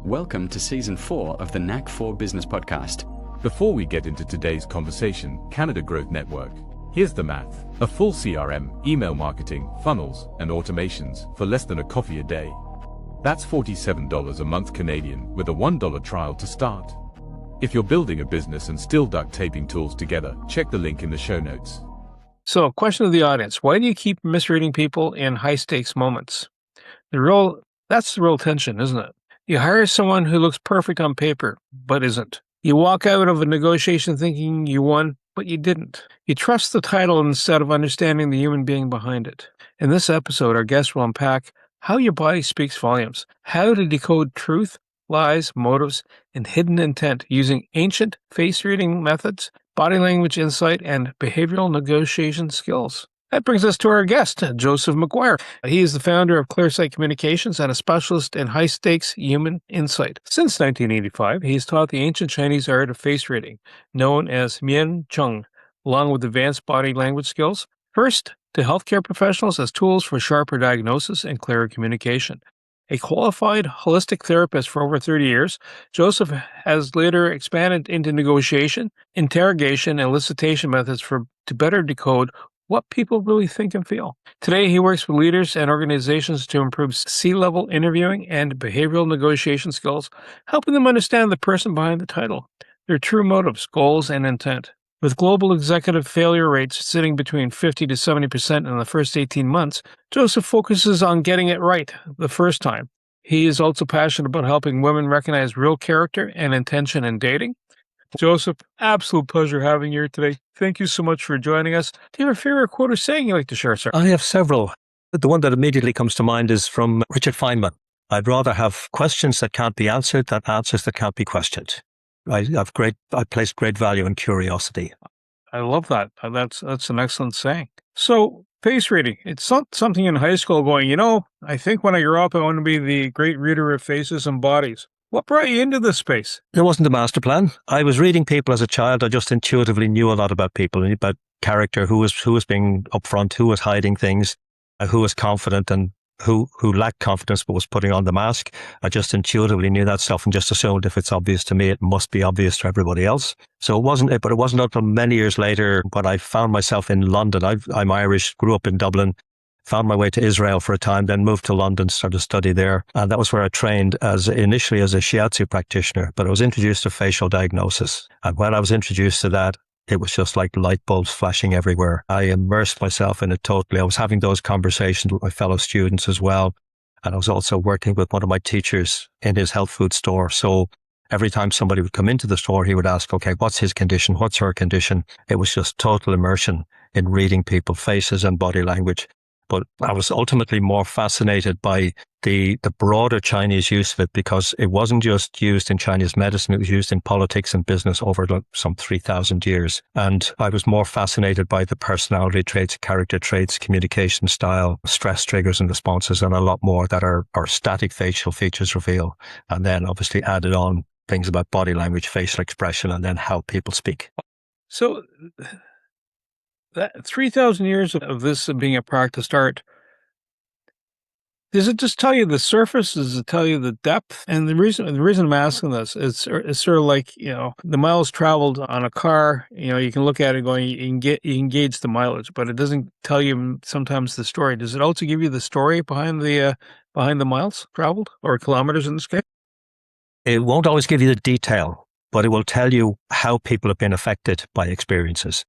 Welcome to Season 4 of the NAC 4 Business Podcast. Before we get into today's conversation, Canada Growth Network. Here's the math. A full CRM, email marketing, funnels, and automations for less than a coffee a day. That's $47 a month Canadian with a $1 trial to start. If you're building a business and still duct taping tools together, check the link in the show notes. So, question of the audience. Why do you keep misreading people in high-stakes moments? That's the real tension, isn't it? You hire someone who looks perfect on paper, but isn't. You walk out of a negotiation thinking you won, but you didn't. You trust the title instead of understanding the human being behind it. In this episode, our guest will unpack how your body speaks volumes, how to decode truth, lies, motives, and hidden intent using ancient face-reading methods, body language insight, and behavioral negotiation skills. That brings us to our guest, Joseph McGuire. He is the founder of Clearsight Communications and a specialist in high-stakes human insight. Since 1985, he has taught the ancient Chinese art of face reading, known as miancheng, along with advanced body language skills, first to healthcare professionals as tools for sharper diagnosis and clearer communication. A qualified holistic therapist for over 30 years, Joseph has later expanded into negotiation, interrogation, and elicitation methods to better decode what people really think and feel. Today, he works with leaders and organizations to improve C-level interviewing and behavioral negotiation skills, helping them understand the person behind the title, their true motives, goals, and intent. With global executive failure rates sitting between 50 to 70% in the first 18 months, Joseph focuses on getting it right the first time. He is also passionate about helping women recognize real character and intention in dating. Joseph, absolute pleasure having you here today. Thank you so much for joining us. Do you have a favorite quote or saying you'd like to share, sir? I have several. The one that immediately comes to mind is from Richard Feynman. I'd rather have questions that can't be answered than answers that can't be questioned. I place great value in curiosity. I love that. That's an excellent saying. So, face reading. It's not something in high school going, I think when I grow up, I want to be the great reader of faces and bodies. What brought you into this space? There wasn't a master plan. I was reading people as a child. I just intuitively knew a lot about people, about character, who was being upfront, who was hiding things, who was confident and who lacked confidence but was putting on the mask. I just intuitively knew that stuff and just assumed if it's obvious to me, it must be obvious to everybody else. So it wasn't until many years later when I found myself in London. I'm Irish, grew up in Dublin, found my way to Israel for a time, then moved to London, started to study there. And that was where I trained initially as a shiatsu practitioner, but I was introduced to facial diagnosis. And when I was introduced to that, it was just like light bulbs flashing everywhere. I immersed myself in it totally. I was having those conversations with my fellow students as well. And I was also working with one of my teachers in his health food store. So every time somebody would come into the store, he would ask, okay, what's his condition? What's her condition? It was just total immersion in reading people's faces and body language. But I was ultimately more fascinated by the broader Chinese use of it because it wasn't just used in Chinese medicine, it was used in politics and business over some 3,000 years. And I was more fascinated by the personality traits, character traits, communication style, stress triggers and responses, and a lot more that our static facial features reveal. And then obviously added on things about body language, facial expression, and then how people speak. So that 3,000 years of this being a practiced art, does it just tell you the surface? Does it tell you the depth? And the reason I'm asking this is sort of like, the miles traveled on a car, you can look at it going, you can gauge the mileage, but it doesn't tell you sometimes the story. Does it also give you the story behind the miles traveled or kilometers in this case? It won't always give you the detail, but it will tell you how people have been affected by experiences.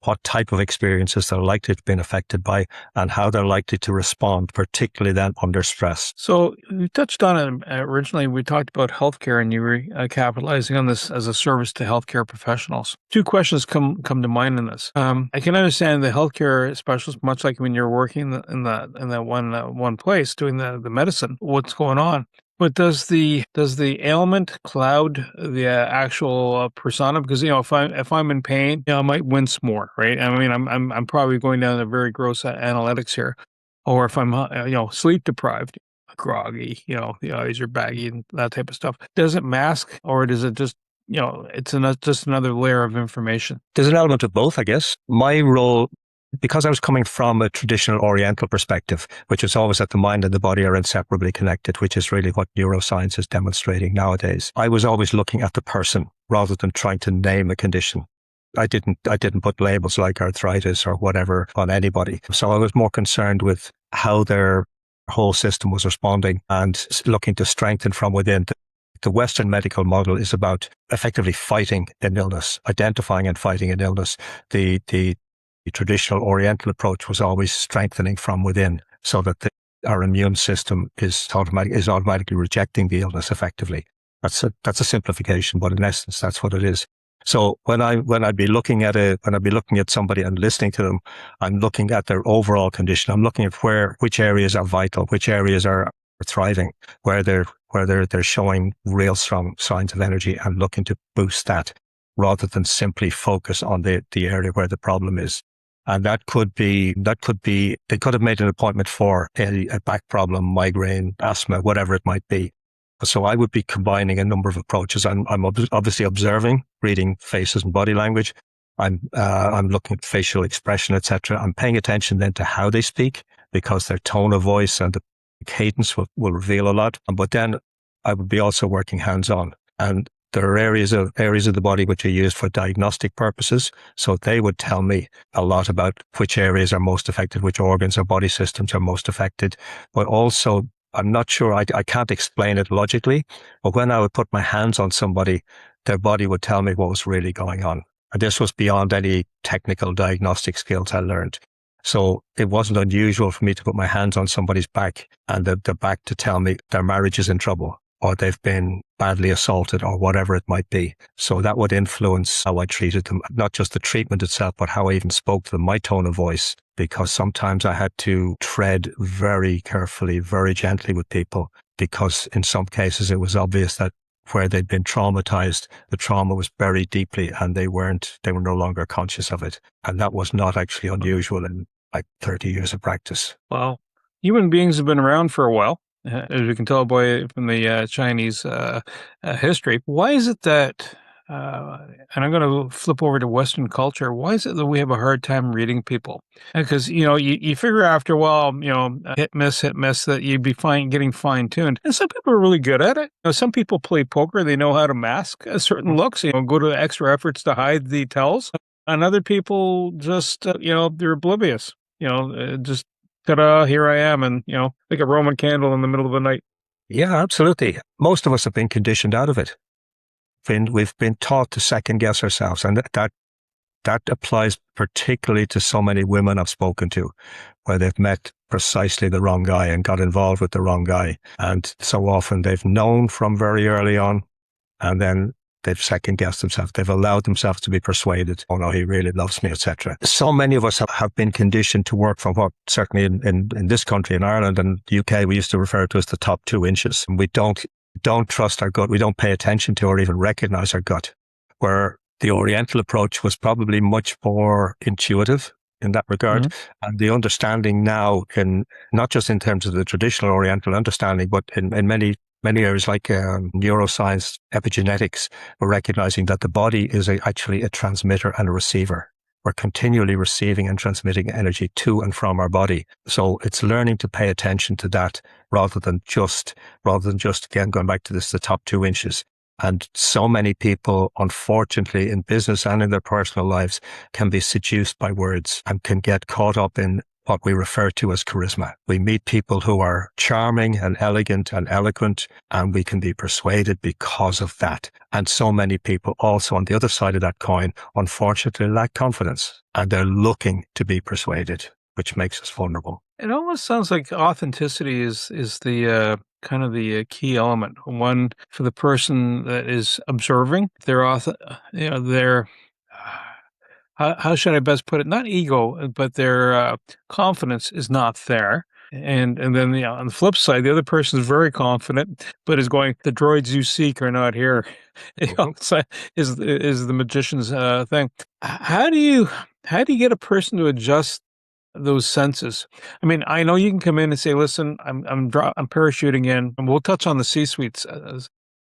What type of experiences they're likely to have been affected by and how they're likely to respond, particularly then under stress. So we touched on it originally. We talked about healthcare and you were capitalizing on this as a service to healthcare professionals. Two questions come to mind in this. I can understand the healthcare specialist, much like when you're working in that one place doing the medicine, what's going on. But does the ailment cloud the actual persona? Because if I'm in pain, I might wince more, right? I mean, I'm probably going down a very gross analytics here. Or if I'm sleep deprived, groggy, the eyes are baggy and that type of stuff. Does it mask, or does it just it's just another layer of information? There's an element of both, I guess. My role because I was coming from a traditional Oriental perspective, which is always that the mind and the body are inseparably connected, which is really what neuroscience is demonstrating nowadays. I was always looking at the person rather than trying to name a condition. I didn't put labels like arthritis or whatever on anybody. So I was more concerned with how their whole system was responding and looking to strengthen from within. The Western medical model is about effectively fighting an illness, identifying and fighting an illness. The traditional Oriental approach was always strengthening from within, so that our immune system is automatically rejecting the illness effectively. That's a simplification, but in essence, that's what it is. So when I'd be looking at somebody and listening to them, I'm looking at their overall condition. I'm looking at which areas are vital, which areas are thriving, where they're showing real strong signs of energy, and looking to boost that rather than simply focus on the area where the problem is. And they could have made an appointment for a back problem, migraine, asthma, whatever it might be. So I would be combining a number of approaches. I'm obviously observing, reading faces and body language. I'm looking at facial expression, etc. I'm paying attention then to how they speak, because their tone of voice and the cadence will reveal a lot. But then I would be also working hands-on. And there are areas of the body which are used for diagnostic purposes. So they would tell me a lot about which areas are most affected, which organs or body systems are most affected. But also, I'm not sure, I can't explain it logically, but when I would put my hands on somebody, their body would tell me what was really going on. And this was beyond any technical diagnostic skills I learned. So it wasn't unusual for me to put my hands on somebody's back and the back to tell me their marriage is in trouble, or they've been badly assaulted, or whatever it might be. So that would influence how I treated them, not just the treatment itself, but how I even spoke to them, my tone of voice, because sometimes I had to tread very carefully, very gently with people, because in some cases it was obvious that where they'd been traumatized, the trauma was buried deeply and they were no longer conscious of it. And that was not actually unusual in like 30 years of practice. Well, human beings have been around for a while, as we can tell from the Chinese history. Why is it that, and I'm going to flip over to Western culture, why is it that we have a hard time reading people? Because, you figure after a while, hit, miss, that you'd be getting fine-tuned. And some people are really good at it. Some people play poker. They know how to mask certain looks, go to extra efforts to hide the tells. And other people just, they're oblivious, just ta-da, here I am, and, like a Roman candle in the middle of the night. Yeah, absolutely. Most of us have been conditioned out of it. We've been taught to second guess ourselves, and that applies particularly to so many women I've spoken to, where they've met precisely the wrong guy and got involved with the wrong guy. And so often they've known from very early on, and then they've second guessed themselves. They've allowed themselves to be persuaded. Oh no, he really loves me, etc. So many of us have been conditioned to work from what certainly in this country, in Ireland and the UK, we used to refer to as the top 2 inches. And we don't trust our gut. We don't pay attention to or even recognize our gut, where the Oriental approach was probably much more intuitive in that regard. Mm-hmm. And the understanding now, in not just in terms of the traditional Oriental understanding, but in many areas like neuroscience, epigenetics, we're recognizing that the body is actually a transmitter and a receiver. We're continually receiving and transmitting energy to and from our body. So it's learning to pay attention to that rather than just again, going back to this, the top 2 inches. And so many people, unfortunately, in business and in their personal lives, can be seduced by words and can get caught up in what we refer to as charisma. We meet people who are charming and elegant and eloquent, and we can be persuaded because of that. And so many people also on the other side of that coin, unfortunately, lack confidence, and they're looking to be persuaded, which makes us vulnerable. It almost sounds like authenticity is the kind of the key element. One, for the person that is observing, their how should I best put it? Not ego, but their confidence is not there. And then on the flip side, the other person is very confident, but is going, the droids you seek are not here. Is the magician's thing. How do you get a person to adjust those senses? I mean, I know you can come in and say, listen, I'm parachuting in, and we'll touch on the C-suites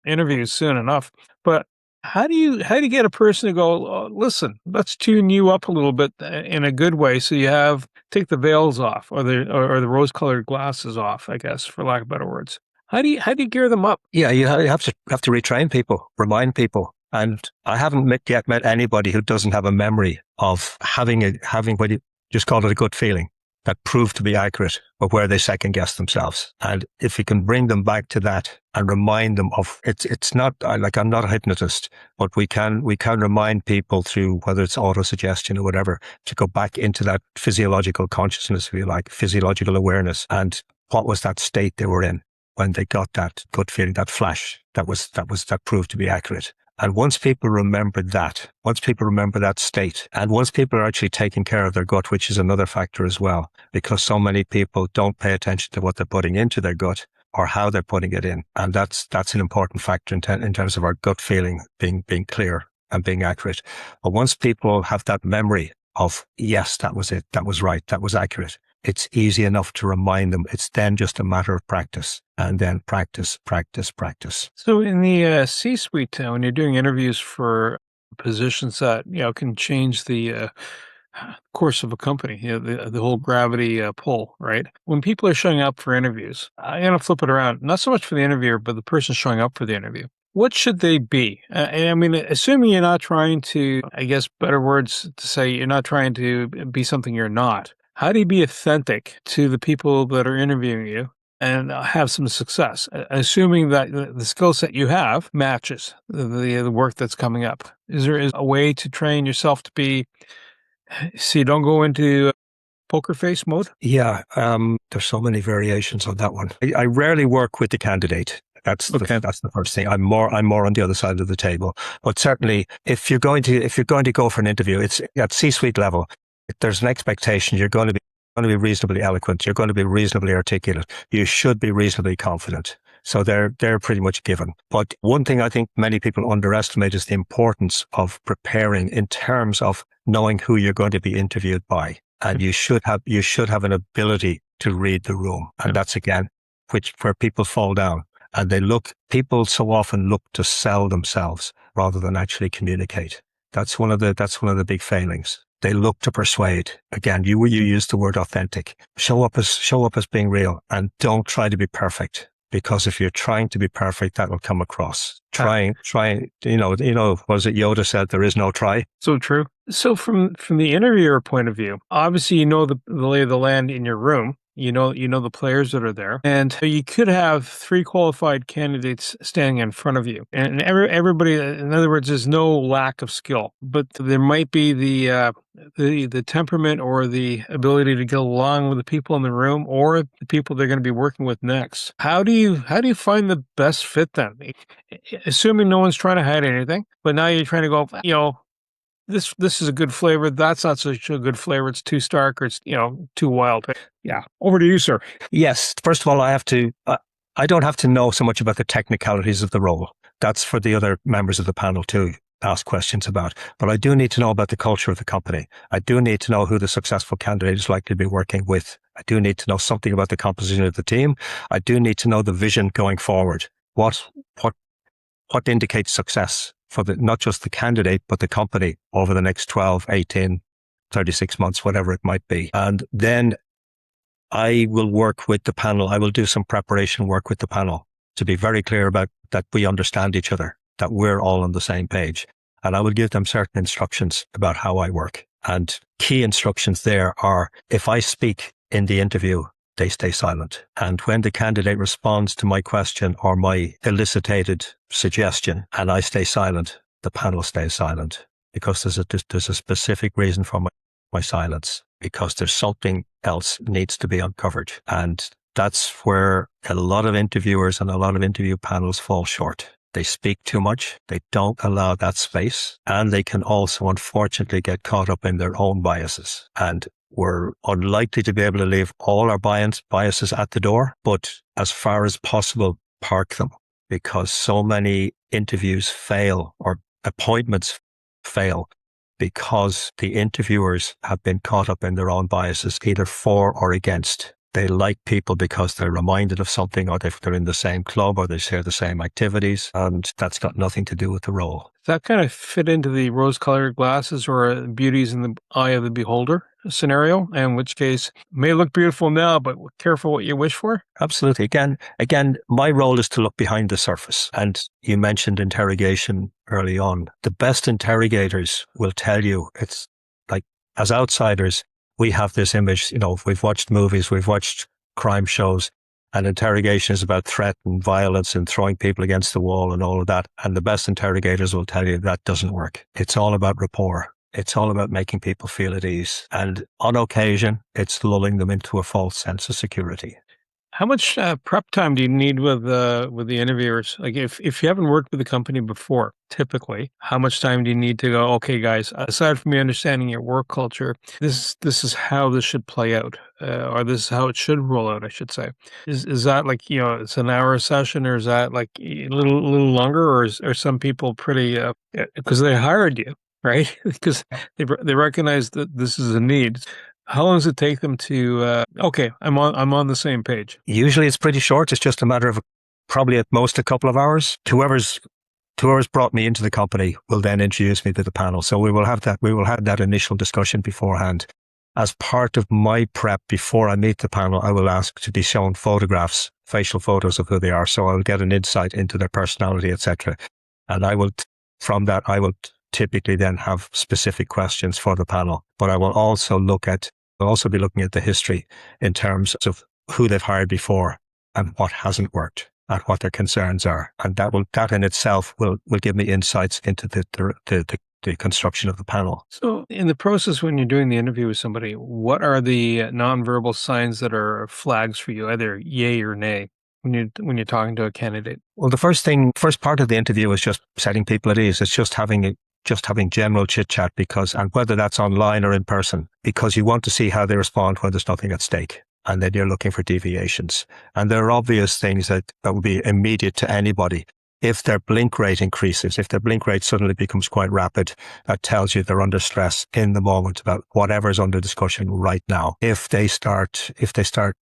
interviews soon enough. But How do you get a person to go, "Oh, listen, let's tune you up a little bit in a good way, so you take the veils off or the rose-colored glasses off, I guess, for lack of better words." How do you gear them up? Yeah, you have to retrain people, remind people. And I haven't yet met anybody who doesn't have a memory of having what you just called it a gut feeling that proved to be accurate, but where they second guess themselves. And if you can bring them back to that and remind them of it's not like, I'm not a hypnotist, but we can remind people through whether it's auto-suggestion or whatever to go back into that physiological consciousness, if you like, physiological awareness. And what was that state they were in when they got that gut feeling, that flash that proved to be accurate. And once people remember that state, and once people are actually taking care of their gut, which is another factor as well, because so many people don't pay attention to what they're putting into their gut or how they're putting it in. And that's an important factor in terms of our gut feeling being clear and being accurate. But once people have that memory of, yes, that was it, that was right, that was accurate, it's easy enough to remind them. It's then just a matter of practice, and then practice. So in the C-suite, when you're doing interviews for positions that can change the course of a company, the whole gravity pull, right? When people are showing up for interviews, I'm gonna flip it around. Not so much for the interviewer, but the person showing up for the interview. What should they be? And I mean, assuming you're not trying to, I guess, better words to say, you're not trying to be something you're not. How do you be authentic to the people that are interviewing you and have some success, assuming that the skill set you have matches the work that's coming up? Is there a way to train yourself to be, so you don't go into poker face mode? Yeah, there's so many variations on that one. I rarely work with the candidate. That's the first thing. I'm more on the other side of the table. But certainly, if you're going to go for an interview, it's at C-suite level. There's an expectation you're going to be reasonably eloquent. You're going to be reasonably articulate. You should be reasonably confident. So they're pretty much given. But one thing I think many people underestimate is the importance of preparing in terms of knowing who you're going to be interviewed by. And you should have an ability to read the room. And that's again, where people fall down. And people so often look to sell themselves rather than actually communicate. That's one of the big failings. They look to persuade. Again, you used the word authentic. Show up as being real, and don't try to be perfect. Because if you're trying to be perfect, that will come across. Try. What was it Yoda said? There is no try. So true. So from the interviewer point of view, obviously you know the lay of the land in your room. You know the players that are there, and you could have 3 qualified candidates standing in front of you, and everybody. In other words, there's no lack of skill, but there might be the temperament or the ability to get along with the people in the room or the people they're going to be working with next. How do you find the best fit then? Assuming no one's trying to hide anything, but now you're trying to go, this is a good flavor. That's not such a good flavor. It's too stark or it's, too wild. Yeah. Over to you, sir. Yes. First of all, I don't have to know so much about the technicalities of the role. That's for the other members of the panel to ask questions about. But I do need to know about the culture of the company. I do need to know who the successful candidate is likely to be working with. I do need to know something about the composition of the team. I do need to know the vision going forward. What indicates success for not just the candidate, but the company over the next 12, 18, 36 months, whatever it might be. And then I will work with the panel. I will do some preparation work with the panel to be very clear about that we understand each other, that we're all on the same page. And I will give them certain instructions about how I work. And key instructions there are, if I speak in the interview, they stay silent. And when the candidate responds to my question or my elicited suggestion and I stay silent, the panel stays silent because there's a specific reason for my silence, because there's something else needs to be uncovered. And that's where a lot of interviewers and a lot of interview panels fall short. They speak too much. They don't allow that space. And they can also, unfortunately, get caught up in their own biases. And we're unlikely to be able to leave all our biases at the door, but as far as possible, park them, because so many interviews fail or appointments fail because the interviewers have been caught up in their own biases, either for or against They like people because they're reminded of something, or they're in the same club, or they share the same activities, and that's got nothing to do with the role. Does that kind of fit into the rose-colored glasses or beauty's in the eye of the beholder scenario? In which case, it may look beautiful now, but careful what you wish for? Absolutely. Again, my role is to look behind the surface. And you mentioned interrogation early on. The best interrogators will tell you, it's like, as outsiders, we have this image, we've watched movies, we've watched crime shows, and interrogation is about threat and violence and throwing people against the wall and all of that. And the best interrogators will tell you that doesn't work. It's all about rapport. It's all about making people feel at ease. And on occasion, it's lulling them into a false sense of security. How much prep time do you need with the interviewers? Like if you haven't worked with the company before, typically, how much time do you need to go, okay, guys, aside from me understanding your work culture, this is how this should play out, or this is how it should roll out, I should say. Is that like, it's an hour session, or is that like a little longer, or are some people pretty, because they hired you, right? Because they recognize that this is a need. How long does it take them to, okay, I'm on the same page? Usually it's pretty short. It's just a matter of probably at most a couple of hours. Whoever's brought me into the company will then introduce me to the panel. So we will have that initial discussion beforehand. As part of my prep before I meet the panel, I will ask to be shown photographs, facial photos of who they are. So I'll get an insight into their personality, etc. And from that, I will typically then have specific questions for the panel. But I will also be looking at the history in terms of who they've hired before and what hasn't worked and what their concerns are. And that in itself will give me insights into the construction of the panel. So in the process, when you're doing the interview with somebody, what are the nonverbal signs that are flags for you, either yay or nay, when you're talking to a candidate? Well, the first part of the interview is just setting people at ease. It's just having general chit chat and whether that's online or in person, because you want to see how they respond when there's nothing at stake. And then you're looking for deviations. And there are obvious things that will be immediate to anybody. If their blink rate increases, if their blink rate suddenly becomes quite rapid, that tells you they're under stress in the moment about whatever's under discussion right now. If they start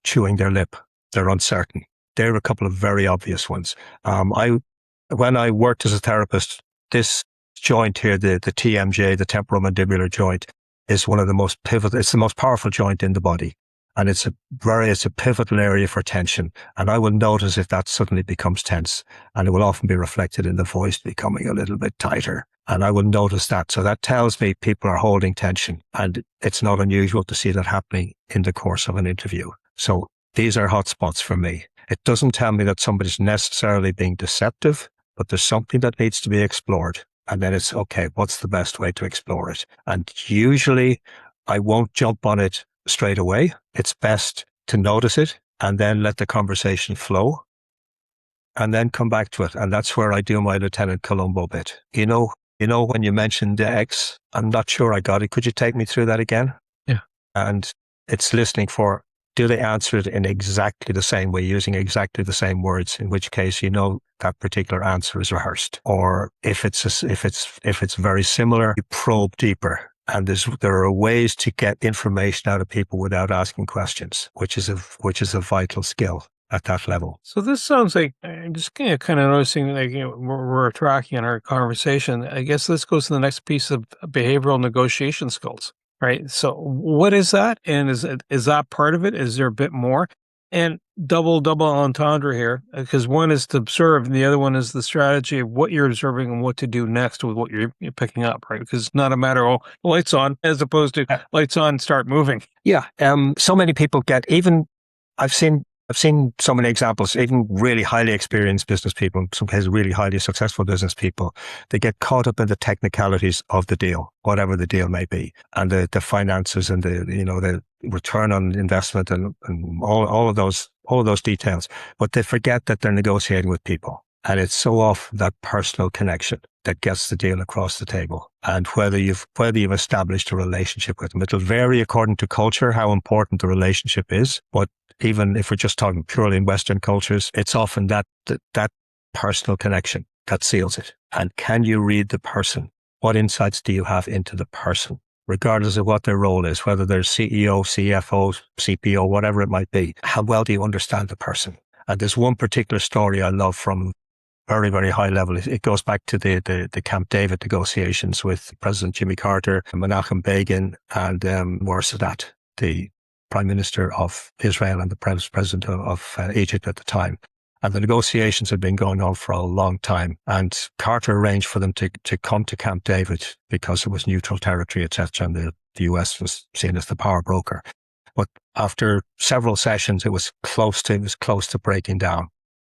chewing their lip, they're uncertain. There are a couple of very obvious ones. When I worked as a therapist, this joint here, the TMJ, the temporomandibular joint, is one of the most pivotal. It's the most powerful joint in the body, and it's a pivotal area for tension. And I will notice if that suddenly becomes tense, and it will often be reflected in the voice becoming a little bit tighter. And I will notice that. So that tells me people are holding tension, and it's not unusual to see that happening in the course of an interview. So these are hotspots for me. It doesn't tell me that somebody's necessarily being deceptive, but there's something that needs to be explored. And then it's, okay, what's the best way to explore it? And usually I won't jump on it straight away. It's best to notice it and then let the conversation flow and then come back to it. And that's where I do my Lieutenant Columbo bit. You know, when you mentioned the X, I'm not sure I got it. Could you take me through that again? Yeah. And it's listening for, do they answer it in exactly the same way, using exactly the same words, in which case, that particular answer is rehearsed. Or if it's very similar, you probe deeper. And there are ways to get information out of people without asking questions, which is a vital skill at that level. So this sounds like, I'm just kind of noticing, like, we're tracking in our conversation. I guess this goes to the next piece of behavioral negotiation skills, right? So what is that? And is that part of it? Is there a bit more? And double entendre here, because one is to observe and the other one is the strategy of what you're observing and what to do next with what you're picking up, right? Because it's not a matter of lights on as opposed to lights on, start moving. Yeah. So many people I've seen so many examples, even really highly experienced business people, in some cases really highly successful business people, they get caught up in the technicalities of the deal, whatever the deal may be, and the finances and the return on investment and all of those details. But they forget that they're negotiating with people. And it's so often that personal connection that gets the deal across the table. And whether you've established a relationship with them, it'll vary according to culture, how important the relationship is. But even if we're just talking purely in Western cultures, it's often that personal connection that seals it. And can you read the person? What insights do you have into the person? regardless of what their role is, whether they're CEO, CFO, CPO, whatever it might be. How well do you understand the person? And there's one particular story I love from very, very high level. It goes back to the Camp David negotiations with President Jimmy Carter, Menachem Begin, and Anwar Sadat, the Prime Minister of Israel and the President of Egypt at the time. And the negotiations had been going on for a long time. And Carter arranged for them to come to Camp David because it was neutral territory, etc. And the US was seen as the power broker. But after several sessions, it was close to breaking down.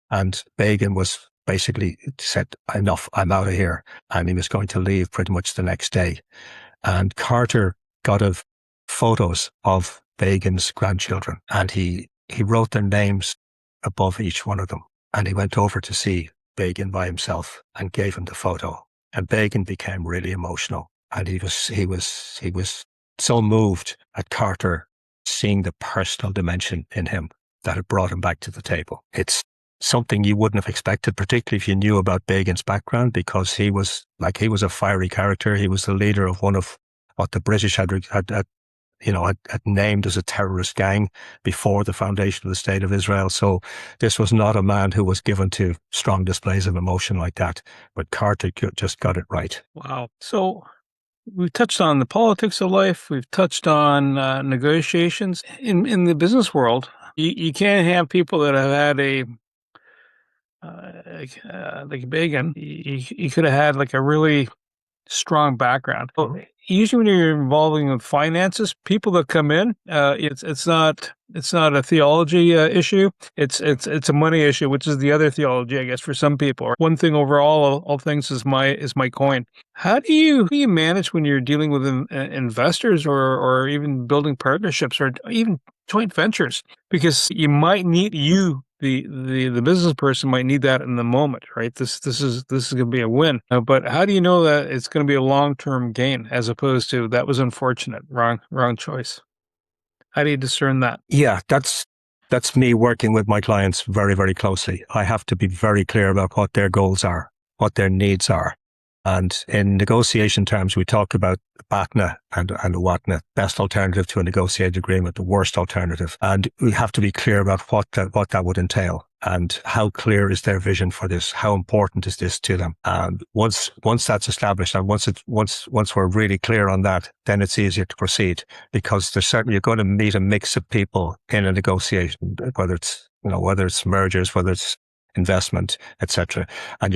And Begin was basically said, enough, I'm out of here. And he was going to leave pretty much the next day. And Carter got photos of Begin's grandchildren, and he wrote their names above each one of them. And he went over to see Begin by himself and gave him the photo. And Begin became really emotional. And he was so moved at Carter seeing the personal dimension in him that it brought him back to the table. It's something you wouldn't have expected, particularly if you knew about Begin's background, because he was a fiery character. He was the leader of one of what the British had named as a terrorist gang before the foundation of the State of Israel. So this was not a man who was given to strong displays of emotion like that. But Carter just got it right. Wow. So we've touched on the politics of life. We've touched on negotiations. In the business world, you can't have people that have had like Begin. You could have had like a really strong background. Usually when you're involving with finances, people that come in, it's not a theology issue. It's a money issue, which is the other theology, I guess, for some people. One thing over all things is my coin. How do you manage when you're dealing with investors or even building partnerships or even joint ventures? Because you might need the business person might need that in the moment, right? This is going to be a win. But how do you know that it's going to be a long-term gain as opposed to that was unfortunate, wrong choice? How do you discern that? Yeah, that's me working with my clients very, very closely. I have to be very clear about what their goals are, what their needs are. And in negotiation terms, we talk about BATNA and OUATNA, best alternative to a negotiated agreement, the worst alternative. And we have to be clear about what that would entail and how clear is their vision for this? How important is this to them? And once that's established and once we're really clear on that, then it's easier to proceed, because you're going to meet a mix of people in a negotiation, whether it's mergers, whether it's investment, etc. And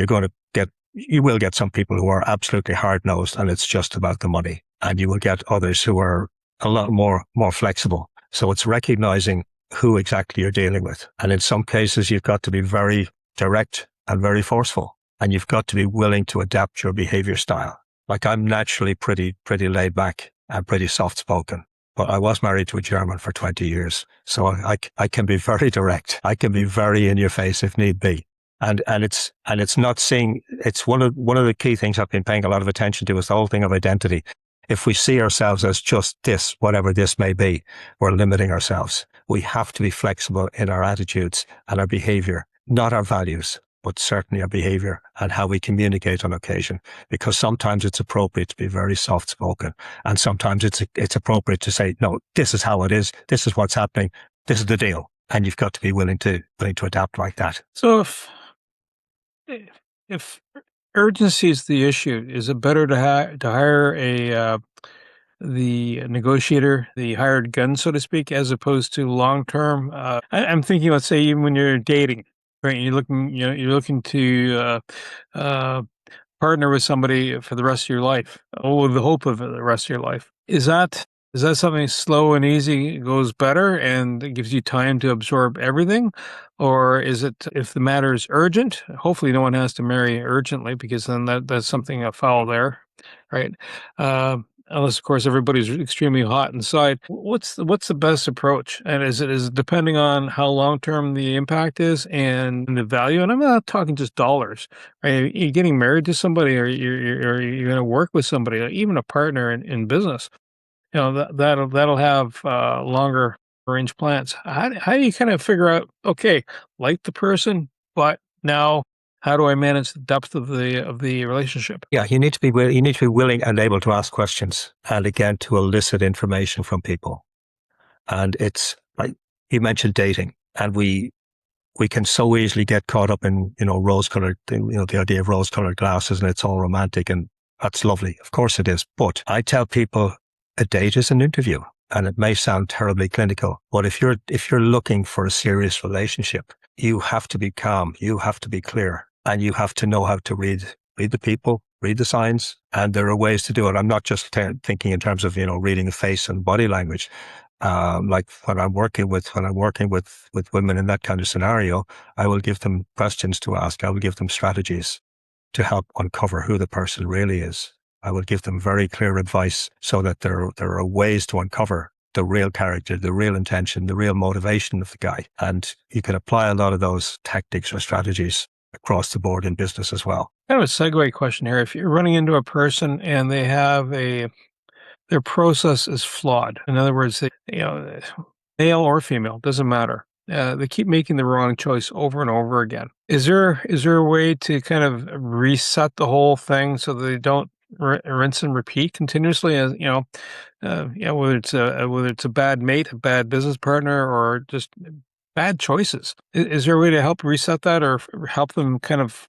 you will get some people who are absolutely hard-nosed and it's just about the money. And you will get others who are a lot more flexible. So it's recognizing who exactly you're dealing with. And in some cases, you've got to be very direct and very forceful. And you've got to be willing to adapt your behavior style. Like, I'm naturally pretty laid back and pretty soft-spoken. But I was married to a German for 20 years. So I can be very direct. I can be very in your face if need be. And it's not seeing, it's one of the key things I've been paying a lot of attention to is the whole thing of identity. If we see ourselves as just this, whatever this may be, we're limiting ourselves. We have to be flexible in our attitudes and our behavior, not our values, but certainly our behavior and how we communicate on occasion. Because sometimes it's appropriate to be very soft-spoken, and sometimes it's appropriate to say, no, this is how it is. This is what's happening. This is the deal. And you've got to be willing to adapt like that. So if urgency is the issue, is it better to hire the negotiator, the hired gun, so to speak, as opposed to long-term? I'm thinking, let's say, even when you're dating, right? You're looking to partner with somebody for the rest of your life, or with the hope of the rest of your life. Is that something slow and easy goes better and it gives you time to absorb everything? Or is it, if the matter is urgent, hopefully no one has to marry urgently, because then that's something afoul there, right? Unless, of course, everybody's extremely hot inside. What's the best approach? And is it depending on how long-term the impact is and the value? And I'm not talking just dollars, right? You're getting married to somebody, or you're going to work with somebody, even a partner in business. That'll have longer range plans. How do you kind of figure out, okay, like the person, but now How do I manage the depth of the relationship? Yeah, you need to be willing and able to ask questions, and again to elicit information from people. And it's like you mentioned dating, and we can so easily get caught up in rose-colored, the idea of rose-colored glasses, and it's all romantic, and that's lovely. Of course it is. But I tell people a date is an interview, and it may sound terribly clinical, but if you're looking for a serious relationship, you have to be calm, you have to be clear, and you have to know how to read the people, read the signs, and there are ways to do it. I'm not just thinking in terms of reading the face and body language. Like when I'm working with women in that kind of scenario, I will give them questions to ask. I will give them strategies to help uncover who the person really is. I will give them very clear advice so that there are ways to uncover the real character, the real intention, the real motivation of the guy. And you can apply a lot of those tactics or strategies across the board in business as well. Kind of a segue question here. If you're running into a person and they have their process is flawed. In other words, male or female, doesn't matter. They keep making the wrong choice over and over again. Is there a way to kind of reset the whole thing so that they don't rinse and repeat continuously? As whether it's a bad mate, a bad business partner, or just bad choices. Is there a way to help reset that, or help them kind of?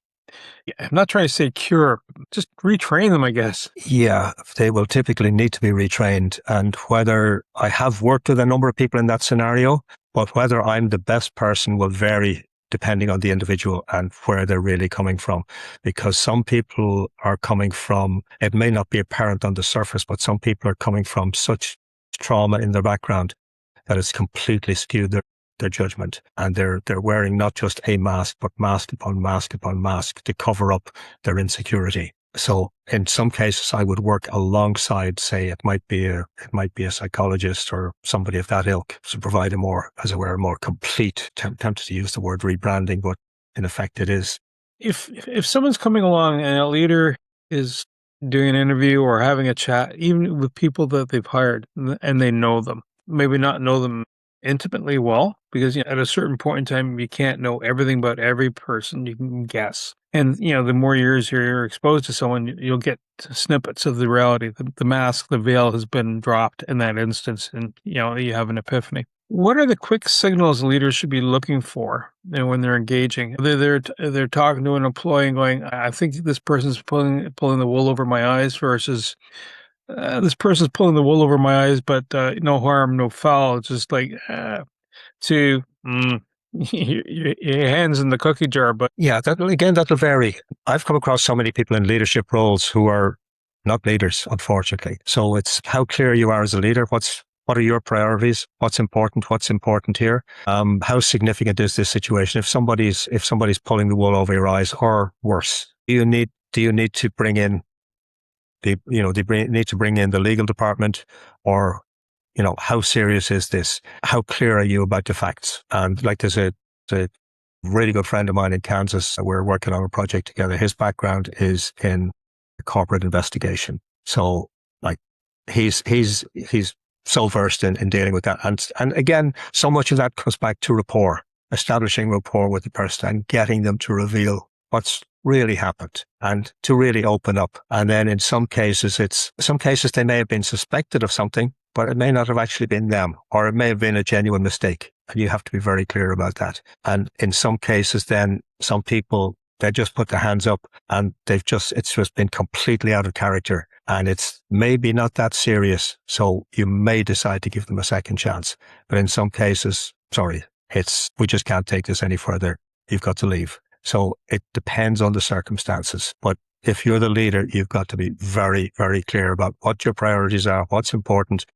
I'm not trying to say cure, just retrain them, I guess. Yeah, they will typically need to be retrained. And whether I have worked with a number of people in that scenario, but whether I'm the best person will vary depending on the individual and where they're really coming from. Because some people are coming from, it may not be apparent on the surface, but some people are coming from such trauma in their background that it's completely skewed their judgment, and they're wearing not just a mask, but mask upon mask upon mask to cover up their insecurity. So in some cases, I would work alongside, say, it might be a psychologist or somebody of that ilk to provide a more complete, tempted to use the word rebranding, but in effect it is. If someone's coming along and a leader is doing an interview or having a chat, even with people that they've hired and they know them, maybe not know them intimately well, because at a certain point in time you can't know everything about every person. You can guess, and the more years you're exposed to someone, you'll get snippets of the reality. The mask, the veil has been dropped in that instance, and you have an epiphany. What are the quick signals leaders should be looking for when they're engaging? They're talking to an employee and going, I think this person's pulling the wool over my eyes, versus this person's pulling the wool over my eyes, but no harm, no foul. It's just like your hands in the cookie jar. But yeah, that'll vary. I've come across so many people in leadership roles who are not leaders, unfortunately. So it's how clear you are as a leader. What are your priorities? What's important here? How significant is this situation? If somebody's pulling the wool over your eyes, or worse, do you need to bring in need to bring in the legal department, or how serious is this? How clear are you about the facts? And like there's a really good friend of mine in Kansas. We're working on a project together. His background is in corporate investigation. So like he's so versed in dealing with that. And again, so much of that comes back to rapport, establishing rapport with the person and getting them to reveal what's really happened and to really open up. And then in some cases they may have been suspected of something, but it may not have actually been them, or it may have been a genuine mistake. And you have to be very clear about that. And in some cases, then some people, they just put their hands up and it's just been completely out of character, and it's maybe not that serious. So you may decide to give them a second chance. But in some cases, we just can't take this any further. You've got to leave. So it depends on the circumstances. But if you're the leader, you've got to be very, very clear about what your priorities are, what's important,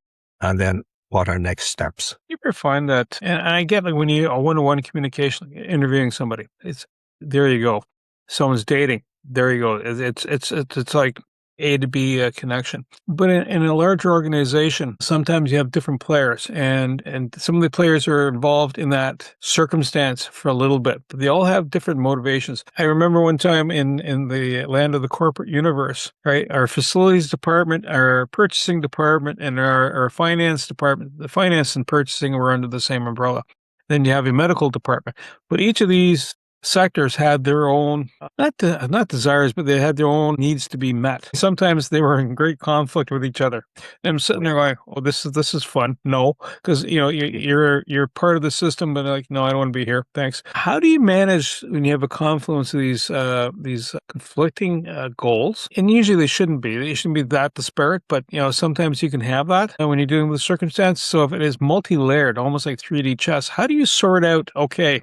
and then what are next steps. You ever find that, and I get like when you a one-on-one communication, interviewing somebody, it's there you go. Someone's dating, there you go. It's like A to B connection. But in a larger organization, sometimes you have different players, and some of the players are involved in that circumstance for a little bit, but they all have different motivations. I remember one time in the land of the corporate universe, right? Our facilities department, our purchasing department, and our finance department, the finance and purchasing were under the same umbrella. Then you have a medical department, but each of these sectors had their own, not desires, but they had their own needs to be met. Sometimes they were in great conflict with each other. And I'm sitting there going, "Oh, this is fun." No, because you're part of the system, but like, no, I don't want to be here. Thanks. How do you manage when you have a confluence of these conflicting goals? And usually they shouldn't be. They shouldn't be that disparate, but sometimes you can have that when you're dealing with circumstance. So if it is multi-layered, almost like 3D chess, how do you sort out? Okay,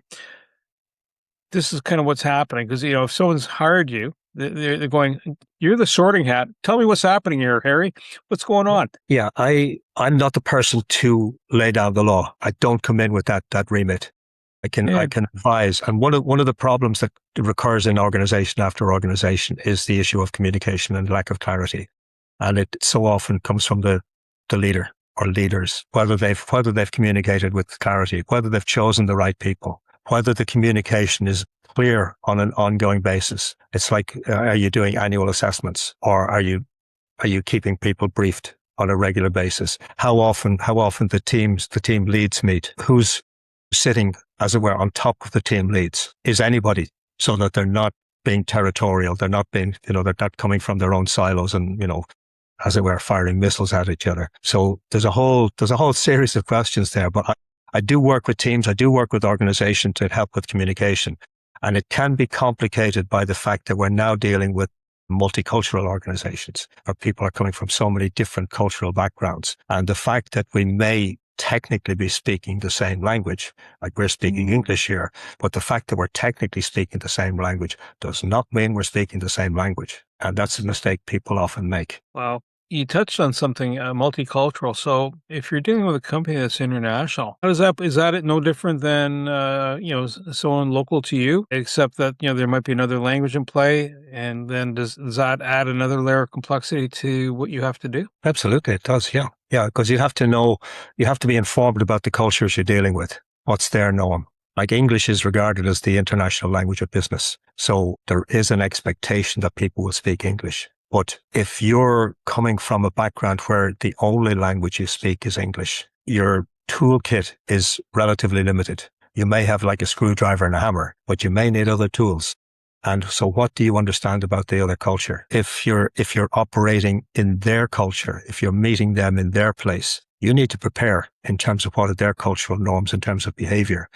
this is kind of what's happening, because if someone's hired you, they're going, "You're the sorting hat. Tell me what's happening here, Harry. What's going on?" Yeah, I'm not the person to lay down the law. I don't come in with that remit. I can advise. And one of the problems that recurs in organization after organization is the issue of communication and lack of clarity. And it so often comes from the leader or leaders, whether they've communicated with clarity, whether they've chosen the right people, whether the communication is clear on an ongoing basis. It's like, are you doing annual assessments, or are you keeping people briefed on a regular basis? How often the team leads meet? Who's sitting, as it were, on top of the team leads? Is anybody, so that they're not being territorial, they're not being, they're not coming from their own silos and, as it were, firing missiles at each other. So there's a whole series of questions there, but I do work with teams, I do work with organizations to help with communication. And it can be complicated by the fact that we're now dealing with multicultural organizations, where people are coming from so many different cultural backgrounds. And the fact that we may technically be speaking the same language, like we're speaking English here, but the fact that we're technically speaking the same language does not mean we're speaking the same language. And that's a mistake people often make. Wow. You touched on something multicultural. So if you're dealing with a company that's international, is that no different than someone local to you, except that there might be another language in play, and then does that add another layer of complexity to what you have to do? Absolutely, it does. Yeah, because you have to be informed about the cultures you're dealing with, what's their norm. Like English is regarded as the international language of business, so there is an expectation that people will speak English. But if you're coming from a background where the only language you speak is English, your toolkit is relatively limited. You may have like a screwdriver and a hammer, but you may need other tools. And so what do you understand about the other culture? If you're operating in their culture, if you're meeting them in their place, you need to prepare in terms of what are their cultural norms in terms of behavior.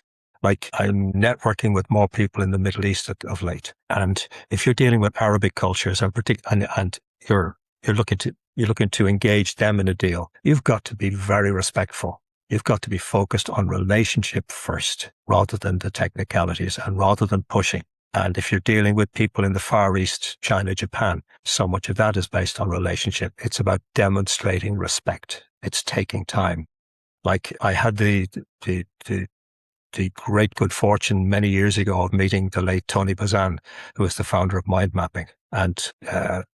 Like, I'm networking with more people in the Middle East of late. And if you're dealing with Arabic cultures and you're looking to engage them in a deal, you've got to be very respectful. You've got to be focused on relationship first, rather than the technicalities and rather than pushing. And if you're dealing with people in the Far East, China, Japan, so much of that is based on relationship. It's about demonstrating respect. It's taking time. Like, I had the great good fortune many years ago of meeting the late Tony Bazan, who was the founder of Mind Mapping. And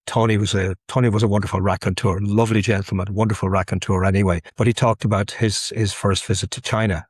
Tony was a wonderful raconteur, lovely gentleman, wonderful raconteur anyway. But he talked about his first visit to China,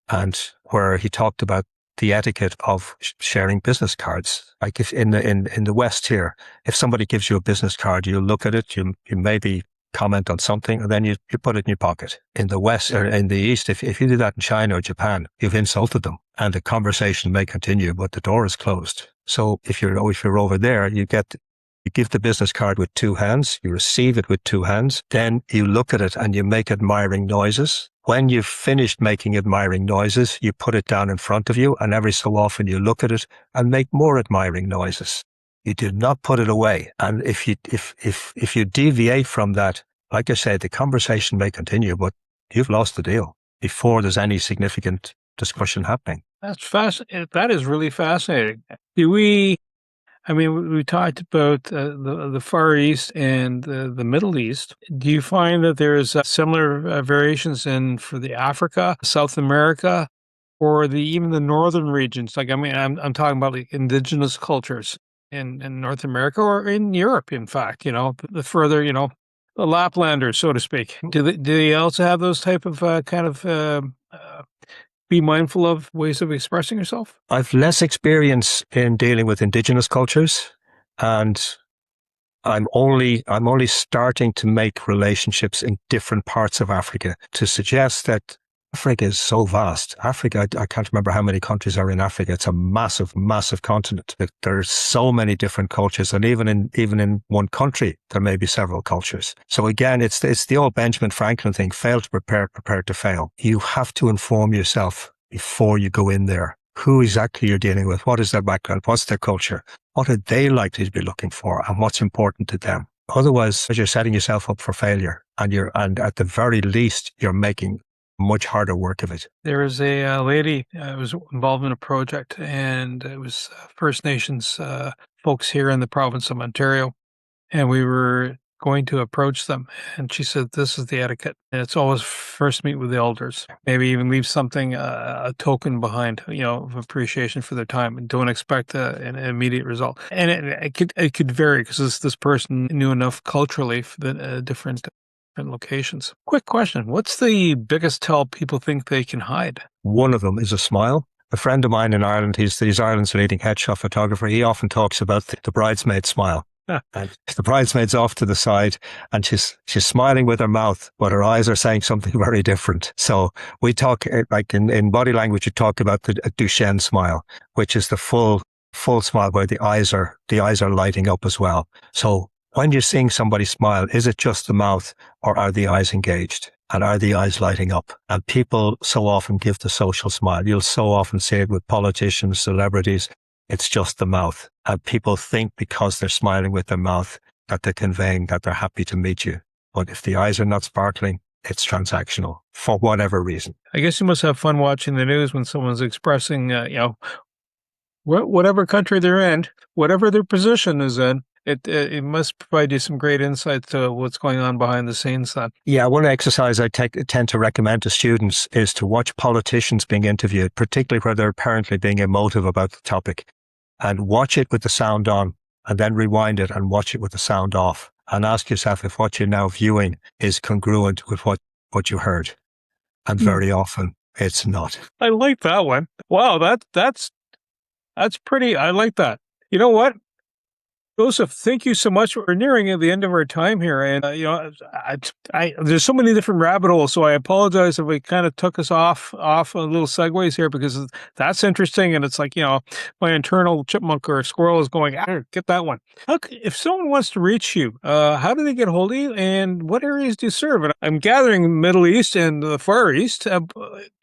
and where he talked about the etiquette of sharing business cards. Like, if in the West here, if somebody gives you a business card, you look at it, you maybe comment on something, and then you put it in your pocket. In the West or in the East, if you do that in China or Japan, you've insulted them, and the conversation may continue, but the door is closed. So if you're over there, you give the business card with two hands, you receive it with two hands, then you look at it and you make admiring noises. When you've finished making admiring noises, you put it down in front of you, and every so often you look at it and make more admiring noises. You do not put it away. And if you deviate from that, like I said, the conversation may continue, but you've lost the deal before there's any significant discussion happening. That's fascinating. That is really fascinating. We talked about the Far East and the Middle East. Do you find that there's similar variations for the Africa, South America, or even the northern regions? Like, I'm talking about like indigenous cultures in North America or in Europe, in fact, the further, the Laplanders, so to speak. Do they also have those type of be mindful of ways of expressing yourself? I've less experience in dealing with indigenous cultures, and I'm only starting to make relationships in different parts of Africa. To suggest that Africa is so vast. Africa, I can't remember how many countries are in Africa. It's a massive, massive continent. There's so many different cultures, and even in one country, there may be several cultures. So again, it's the old Benjamin Franklin thing: fail to prepare, prepare to fail. You have to inform yourself before you go in there. Who exactly you're dealing with? What is their background? What's their culture? What are they likely to be looking for, and what's important to them? Otherwise, you're setting yourself up for failure, and at the very least, you're making much harder work of it. There was a lady who was involved in a project, and it was First Nations folks here in the province of Ontario, and we were going to approach them, and she said, "This is the etiquette, and it's always first meet with the elders. Maybe even leave something, a token behind, of appreciation for their time, and don't expect an immediate result." And it could vary, because this person knew enough culturally for the different locations. Quick question: what's the biggest tell people think they can hide? One of them is a smile. A friend of mine in Ireland, he's Ireland's leading headshot photographer. He often talks about the bridesmaid smile. And the bridesmaid's off to the side, and she's smiling with her mouth, but her eyes are saying something very different. So we talk, like in body language, you talk about the Duchenne smile, which is the full smile where the eyes are lighting up as well. So when you're seeing somebody smile, is it just the mouth, or are the eyes engaged? And are the eyes lighting up? And people so often give the social smile. You'll so often see it with politicians, celebrities. It's just the mouth. And people think because they're smiling with their mouth that they're conveying that they're happy to meet you. But if the eyes are not sparkling, it's transactional for whatever reason. I guess you must have fun watching the news when someone's expressing, whatever country they're in, whatever their position is in. It must provide you some great insight to what's going on behind the scenes then. Yeah, one exercise I tend to recommend to students is to watch politicians being interviewed, particularly where they're apparently being emotive about the topic, and watch it with the sound on, and then rewind it and watch it with the sound off, and ask yourself if what you're now viewing is congruent with what you heard. And very often it's not. I like that one. Wow, that's pretty. I like that. You know what? Joseph, thank you so much. We're nearing the end of our time here, and there's so many different rabbit holes. So I apologize if we kind of took us off a little segues here, because that's interesting, and it's like my internal chipmunk or squirrel is going, get that one. Look, if someone wants to reach you, how do they get hold of you, and what areas do you serve? And I'm gathering Middle East and the Far East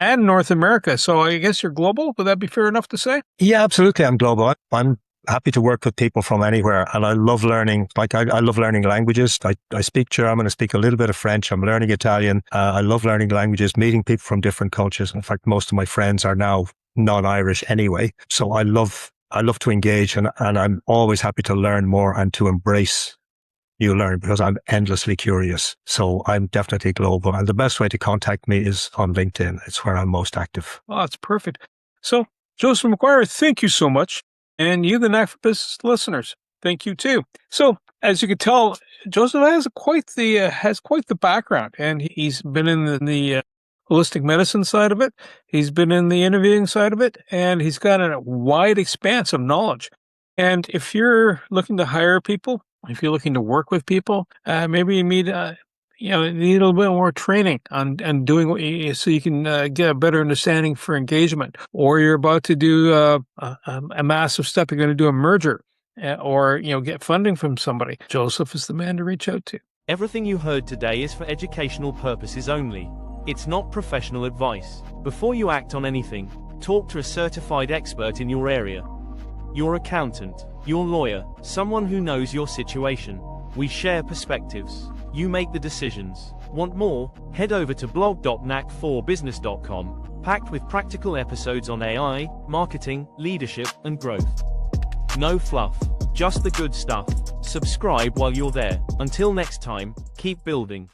and North America. So I guess you're global. Would that be fair enough to say? Yeah, absolutely. I'm global. I'm happy to work with people from anywhere, and I love learning. Like I love learning languages. I speak German, I speak a little bit of French. I'm learning Italian. I love learning languages, meeting people from different cultures. In fact, most of my friends are now non-Irish anyway. So I love to engage, and I'm always happy to learn more and to embrace new learning, because I'm endlessly curious. So I'm definitely global, and the best way to contact me is on LinkedIn. It's where I'm most active. Oh, that's perfect. So Joseph McGuire, thank you so much. And you, the Knack for Business listeners, thank you too. So, as you can tell, Joseph has quite the background, and he's been in the holistic medicine side of it. He's been in the interviewing side of it, and he's got a wide expanse of knowledge. And if you're looking to hire people, if you're looking to work with people, maybe you need need a little bit more training on doing so you can get a better understanding for engagement, or you're about to do a massive step. You're going to do a merger, or get funding from somebody. Joseph is the man to reach out to. Everything you heard today is for educational purposes only. It's not professional advice. Before you act on anything, talk to a certified expert in your area. Your accountant, your lawyer, someone who knows your situation. We share perspectives. You make the decisions. Want more? Head over to blog.knack4business.com, packed with practical episodes on AI, marketing, leadership, and growth. No fluff, just the good stuff. Subscribe while you're there. Until next time, keep building.